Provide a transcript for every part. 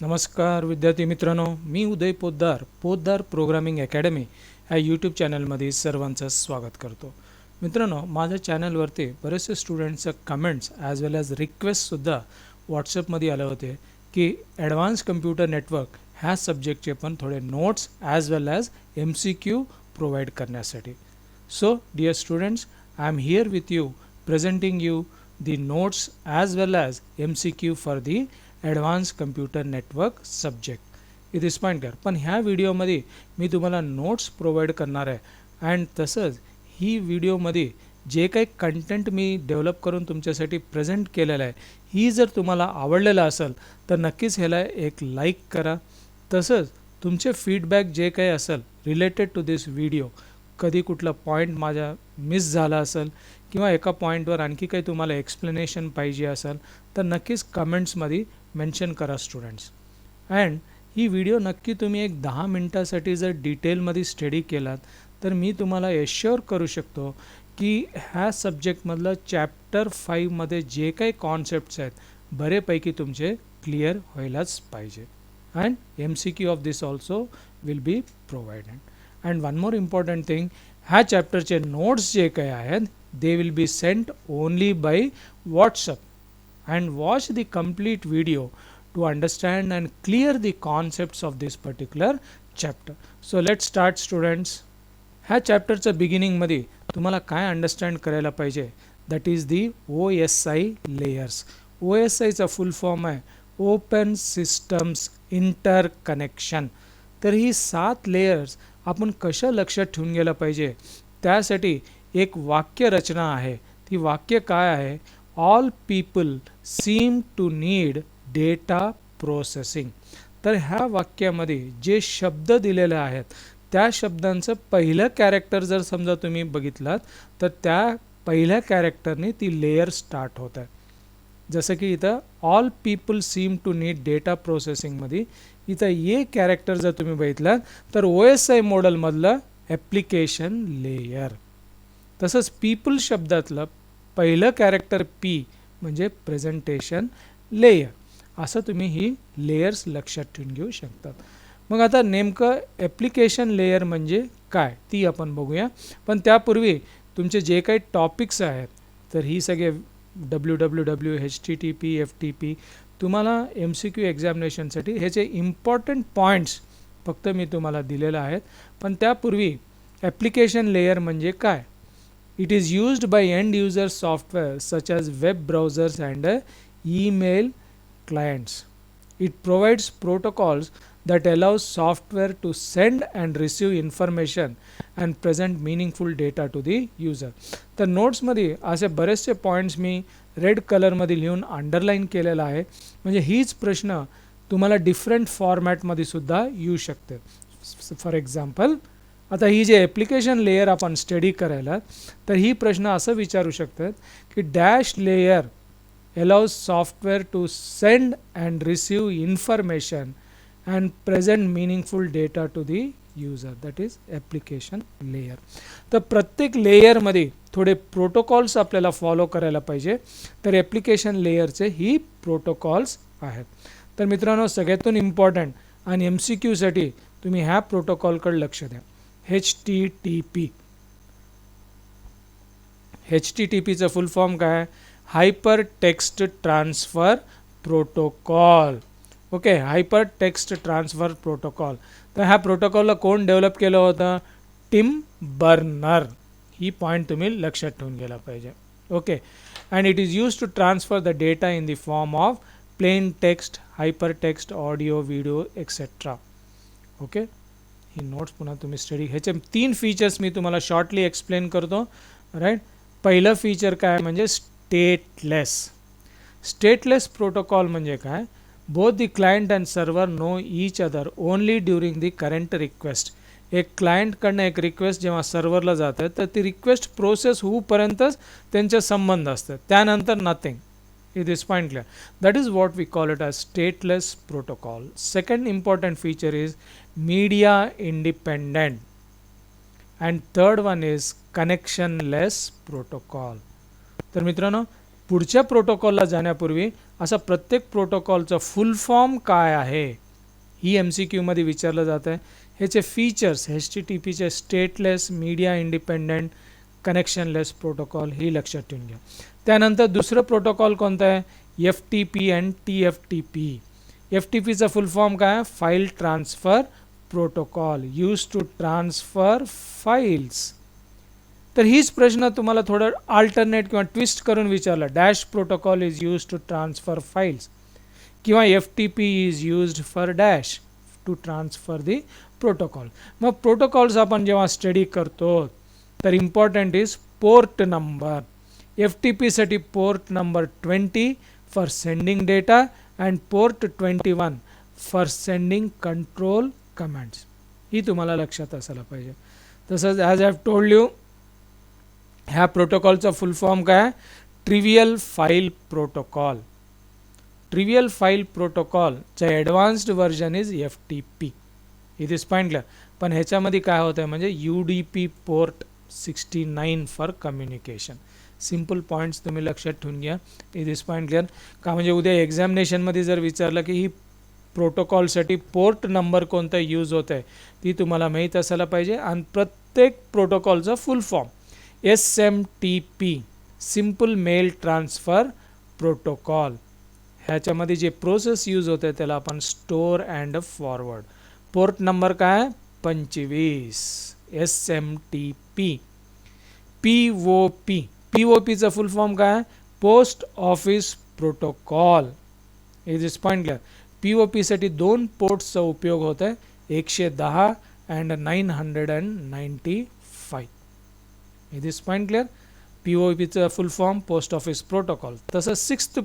नमस्कार विद्यार्थी मित्रांनो, मी उदय पोद्दार प्रोग्रामिंग अकॅडमी ह्या यूट्यूब चॅनलमध्ये सर्वांचं स्वागत करतो. मित्रांनो, माझ्या चॅनलवरती बरेचसे स्टुडंट्सचं कमेंट्स ॲज वेल ॲज रिक्वेस्टसुद्धा व्हॉट्सअपमध्ये आले होते की ॲडव्हान्स कम्प्युटर नेटवर्क ह्या सब्जेक्टचे पण थोडे नोट्स ॲज वेल ॲज MCQ प्रोव्हाइड करण्यासाठी. So dear students, I am here with you presenting you the notes as well as MCQ for the advance computer network subject. इथे point कर. पण ह्या व्हिडिओमध्ये मी तुम्हाला नोट्स प्रोव्हाइड करणार आहे अँड तसंच ही व्हिडिओमध्ये जे काही कंटेंट मी डेव्हलप करून तुमच्यासाठी प्रेझेंट केलेलं आहे, ही जर तुम्हाला आवडलेलं असेल तर नक्कीच ह्याला एक लाईक करा. तसंच तुमचे फीडबॅक जे काही असेल रिलेटेड टू दिस व्हिडिओ, कधी कुठला पॉईंट माझा मिस झाला असेल किंवा एका पॉईंटवर आणखी काही तुम्हाला एक्सप्लेनेशन पाहिजे असेल तर नक्कीच कमेंट्समध्ये मेन्शन करा स्टुडंट्स. अँड ही व्हिडिओ नक्की तुम्ही एक 10 मिनटासाठी जर डिटेलमध्ये स्टडी केलात तर मी तुम्हाला एश्युअर करू शकतो की ह्या सब्जेक्टमधलं चॅप्टर 5मध्ये जे काही कॉन्सेप्ट्स आहेत बरेपैकी तुमचे क्लिअर व्हायलाच पाहिजे. And MCQ of this also will be provided. And one more important thing, ह्या चॅप्टरचे नोट्स जे काही आहेत they will be sent only by WhatsApp. And watch the complete video to understand and clear the concepts of this particular chapter. So let's start students. ह्या चॅप्टरचं बिगिनिंगमध्ये तुम्हाला काय understand करायला पाहिजे, that is the OSI layers. OSIचा full form आहे open systems interconnection. तर ही 7 layers आपण कशा लक्षात ठेवून गेलं पाहिजे त्यासाठी एक वाक्य रचना आहे. ती वाक्य काय आहे, all people seem to need data processing. तर ह्या वाक्यामध्ये जे शब्द दिलेले आहेत त्या शब्दांचं पहिलं कॅरेक्टर जर समजा तुम्ही बघितलात तर त्या पहिल्या कॅरेक्टरने ती लेयर स्टार्ट होत आहे. जसं की इथं all people seem to need data प्रोसेसिंगमध्ये इथं ये कॅरेक्टर जर तुम्ही बघितलात तर OSI मॉडेलमधलं ॲप्लिकेशन लेयर. तसंच पीपल शब्दातलं पहिलं कॅरेक्टर P म्हणजे प्रेझेंटेशन लेयर. असं तुम्ही ही लेयर्स लक्षात ठेवून घेऊ शकतात. मग आता नेमकं ॲप्लिकेशन लेयर म्हणजे काय ती आपण बघूया. पण त्यापूर्वी तुमचे जे काही टॉपिक्स आहेत तर ही सगळे WWW HTTP FTP तुम्हाला MCQ एक्झामिनेशनसाठी ह्याचे इम्पॉर्टंट पॉईंट्स फक्त मी तुम्हाला दिलेलं आहेत. पण त्यापूर्वी ॲप्लिकेशन लेयर म्हणजे काय. It is used by end user software such as web browsers and email clients. It provides protocols that allow software to send and receive information and present meaningful data to the user. तर नोट्समध्ये असे बरेचसे points मी red कलरमध्ये लिहून underline केलेला आहे. म्हणजे हीच प्रश्न तुम्हाला डिफरंट फॉर्मॅटमध्ये सुद्धा येऊ शकते. फॉर एक्झाम्पल आता ही जे ॲप्लिकेशन लेयर आपण स्टडी करायला तर ही प्रश्न असं विचारू शकतात की dash layer allows software to send and receive information and present meaningful data to the user, that is application layer. तर प्रत्येक लेयरमध्ये थोडे प्रोटोकॉल्स आपल्याला फॉलो करायला पाहिजे. तर ॲप्लिकेशन लेयरचे ही प्रोटोकॉल्स आहेत. तर मित्रांनो, सगळ्यातून इम्पॉर्टंट आणि MCQसाठी तुम्ही ह्या प्रोटोकॉलकडे लक्ष द्या. HTTPचं फुल फॉर्म काय, hyper text transfer protocol. Okay, hyper text transfer protocol. तर ह्या प्रोटोकॉलला कोण डेव्हलप केलं होतं, टिम बर्नर. ही पॉईंट तुम्ही लक्षात ठेवून गेला पाहिजे. Okay, and it is use to transfer the data in the form of plain text, hyper text, audio, video etcetera. Okay, ही नोट्स पुन्हा तुम्ही स्टडी. ह्याचे 3 फीचर्स मी तुम्हाला शॉर्टली एक्सप्लेन करतो. राईट, पहिलं फीचर काय म्हणजे स्टेटलेस. स्टेटलेस प्रोटोकॉल म्हणजे काय, both the client and server know each other only during the current request. एक क्लायंटकडनं एक रिक्वेस्ट जेव्हा सर्व्हरला जातं तर ती रिक्वेस्ट प्रोसेस होऊपर्यंतच त्यांचे संबंध असतात, त्यानंतर nothing. It is point clear. That is what we call it as stateless protocol. Second important feature is media independent. And third one is connectionless protocol. तर मित्रांनो, पुढच्या प्रोटोकॉलला जाण्यापूर्वी असा प्रत्येक प्रोटोकॉलचा फुल फॉर्म काय आहे ही MCQ मध्ये विचारलं जातं आहे. ह्याचे फीचर्स HTTPचे stateless media independent connectionless protocol ही लक्षात ठेवून घ्या. त्यानंतर दुसरं प्रोटोकॉल कोणतं आहे? FTP and TFTP. FTPचा फुल फॉर्म काय आहे? File transfer protocol use to transfer files. तर हीच प्रश्न तुम्हाला थोडं अल्टरनेट किंवा ट्विस्ट करून विचारला. Dash protocol is use to transfer files किंवा FTP is used for dash to transfer the protocol. मग प्रोटोकॉल्स आपण जेव्हा स्टडी करतो तर important is port number. FTP साठी port number 20 for sending data and port 21 for sending control commands. ही तुम्हाला लक्षात असायला पाहिजे. तसंच as I have told you ह्या प्रोटोकॉलचा फुल फॉर्म काय? Trivial file protocol. Trivial file प्रोटोकॉलचं advanced version is FTP. It is point clear. पण ह्याच्यामध्ये काय होतं आहे म्हणजे UDP port 69 for communication. Simple points तुम्ही लक्षात ठेवून घ्या. It is point clear. का म्हणजे उद्या एक्झामिनेशनमध्ये जर विचारलं की ही प्रोटोकॉलसाठी पोर्ट नंबर कोणता यूज होत आहे ती तुम्हाला माहीत असायला पाहिजे. आणि प्रत्येक प्रोटोकॉलचा full form SMTP simple mail transfer protocol. ह्याच्यामध्ये जे प्रोसेस यूज होते त्याला आपण store and forward. Port number काय? 25. SMTP. POPचा फुल फॉर्म काय? Post office protocol. It is point clear. POP साठी दोन पोर्ट्सचा उपयोग होत आहे 110 and 995. It is point clear. POPचा full form post office protocol. तसं सिक्स्थ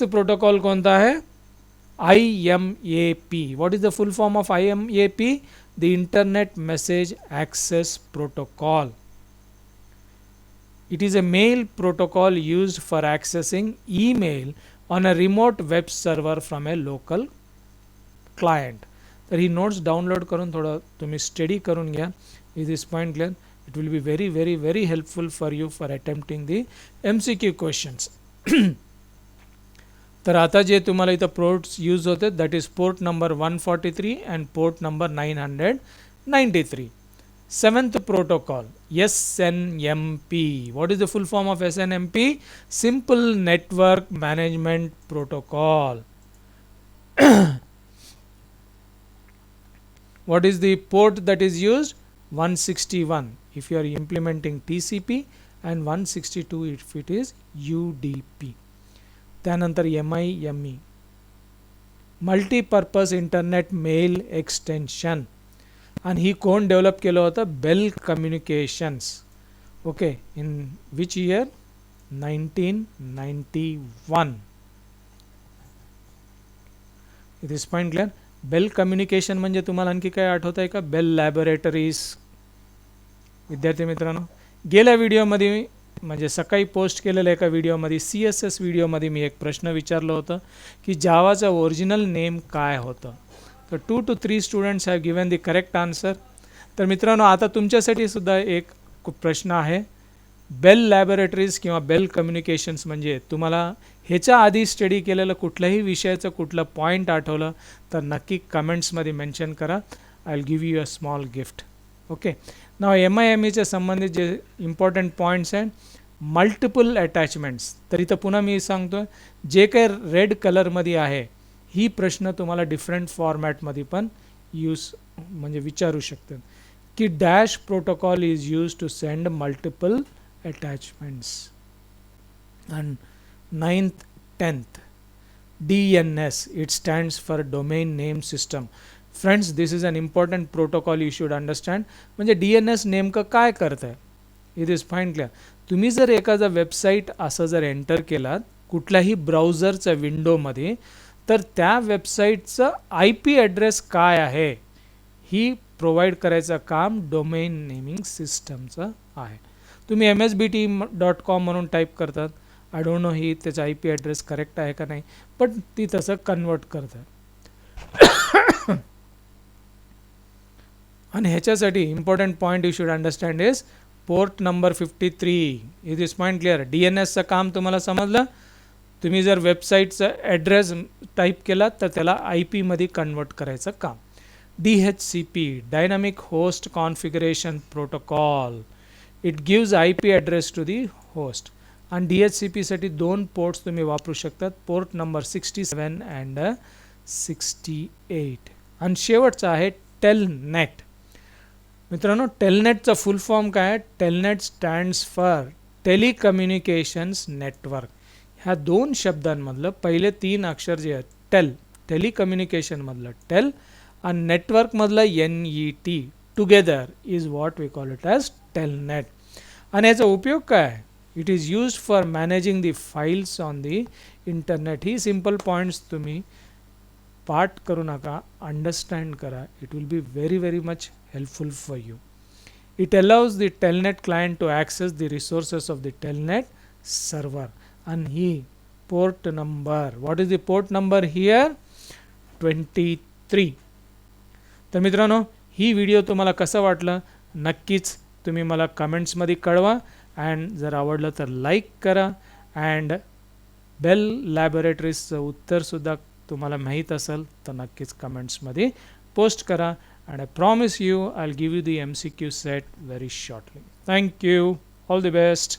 प्रोटोकॉल कोणता आहे? IMAP. What is the full form of IMAP? The internet message access protocol. It is a mail protocol used for accessing email on a remote web server from a local client. तर ही notes download करून थोडं तुम्ही study करून घ्या. Is this point clear. It will be very very very helpful for you for attempting the MCQ questions. तर आता जे तुम्हाला इथं पोर्ट्स यूज होते that is port number 143 and port number 993. Seventh protocol SNMP. What is the full form of SNMP? Simple Network Management Protocol. What is the port that is used? 161 if you are implementing TCP and 162 if it is UDP. त्यानंतर MIME Multi-Purpose Internet Mail Extension. आणि ही कोण develop केलं होतं? Bell communications. Okay. In which year? 1991. It is point clear. Bell communication म्हणजे तुम्हाला आणखी काय आठवत आहे का? Bell laboratories. विद्यार्थी मित्रांनो गेल्या व्हिडिओमध्ये म्हणजे सकाळी पोस्ट केलेल्या एका व्हिडिओमध्ये CSS व्हिडिओमध्ये मी एक प्रश्न विचारलं होतं की जावाचं ओरिजिनल नेम काय होतं. तर 2 to 3 students have given the correct answer. तर मित्रांनो आता तुमच्यासाठी सुद्धा एक प्रश्न आहे. बेल लॅबोरेटरीज किंवा बेल कम्युनिकेशन्स म्हणजे तुम्हाला ह्याच्या आधी स्टडी केलेलं कुठल्याही विषयाचं कुठलं पॉईंट आठवलं तर नक्की कमेंट्समध्ये मेन्शन करा. I will give you a small gift. Okay. नाव MIMEच्या संबंधित जे इम्पॉर्टंट पॉईंट्स आहेत मल्टिपल अटॅचमेंट्स. तर इथं पुन्हा मी सांगतो जे काही रेड कलरमध्ये आहे ही प्रश्न तुम्हाला डिफरंट फॉर्मॅटमध्ये पण म्हणजे विचारू शकतात की dash protocol is use to send multiple attachments. And 9th 10th DNS it stands for domain name system. Friends this is an important protocol you should understand. म्हणजे DNS नेमकं काय करतं आहे? It is fine clear. तुम्ही जर एखादा website असं जर एंटर केलात कुठल्याही ब्राउझरच्या विंडोमध्ये तर त्या वेबसाईटचं IP ॲड्रेस काय आहे ही प्रोव्हाइड करायचं काम डोमेन नेमिंग सिस्टमचं आहे. तुम्ही MSBT.com म्हणून टाईप करतात. आय डोंट नो ही त्याचा IP ॲड्रेस करेक्ट आहे का नाही पण ती तसं कन्वर्ट करतात. आणि ह्याच्यासाठी important point you should understand is port number 53. Is this point clear? D N एसचं काम तुम्हाला समजलं. तुम्ही जर वेबसाईटचा ॲड्रेस टाईप केला तर त्याला आय पीमध्ये कन्वर्ट करायचं काम. DHCP dynamic host configuration protocol. It gives I P address to the host. आणि DHCPसाठी दोन पोर्ट्स तुम्ही वापरू शकतात, पोर्ट नंबर 67 अँड 68. आणि शेवटचा आहे टेलनेट. मित्रांनो, टेलनेटचा फुल फॉर्म काय आहे? Telnet stands for telecommunications network. ह्या दोन शब्दांमधलं पहिले तीन अक्षर जे आहेत टेलिकम्युनिकेशनमधलं टेल आणि नेटवर्कमधलं NET together is what we call it as telnet. आणि याचा उपयोग काय आहे? It is used for managing the files on the internet. ही सिम्पल पॉईंट्स तुम्ही पाठ करू नका, अंडरस्टँड करा. It will be very much helpful for you. It allows the telnet client to access the resources of the telnet server. And he port number, what is the port number here? 23. तर मित्रांनो, ही video तुम्हाला कसं वाटलं नक्कीच तुम्ही मला कमेंट्समध्ये कळवा. And जर आवडलं तर लाईक करा. अँड बेल लॅबोरेटरीजचं उत्तरसुद्धा तुम्हाला माहीत असेल तर नक्कीच कमेंट्समध्ये पोस्ट करा. And I promise you I'll give you the MCQ set very shortly. Thank you. All the best.